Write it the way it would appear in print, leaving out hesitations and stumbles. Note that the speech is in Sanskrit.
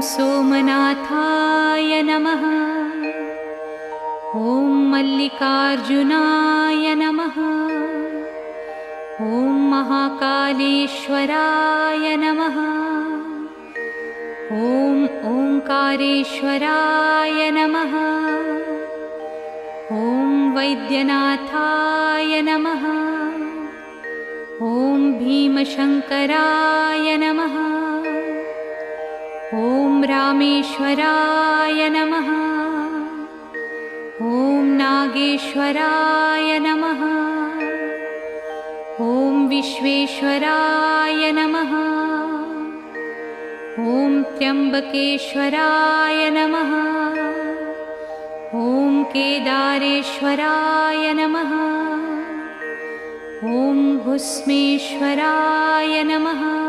सोमनाथाय नमः। ॐ मल्लिकार्जुनाय नमः। ॐ महाकालेश्वराय नमः। ॐ ओंकारेश्वराय नमः। ॐ वैद्यनाथाय नमः। ॐ भीमशंकराय नमः। ॐ रामेश्वराय नमः। ॐ नागेश्वराय नमः। ॐ विश्वेश्वराय नमः। ॐ त्र्यंबकेश्वराय नमः। ॐ केदारेश्वराय नमः। ॐ भुस्मेश्वराय नमः।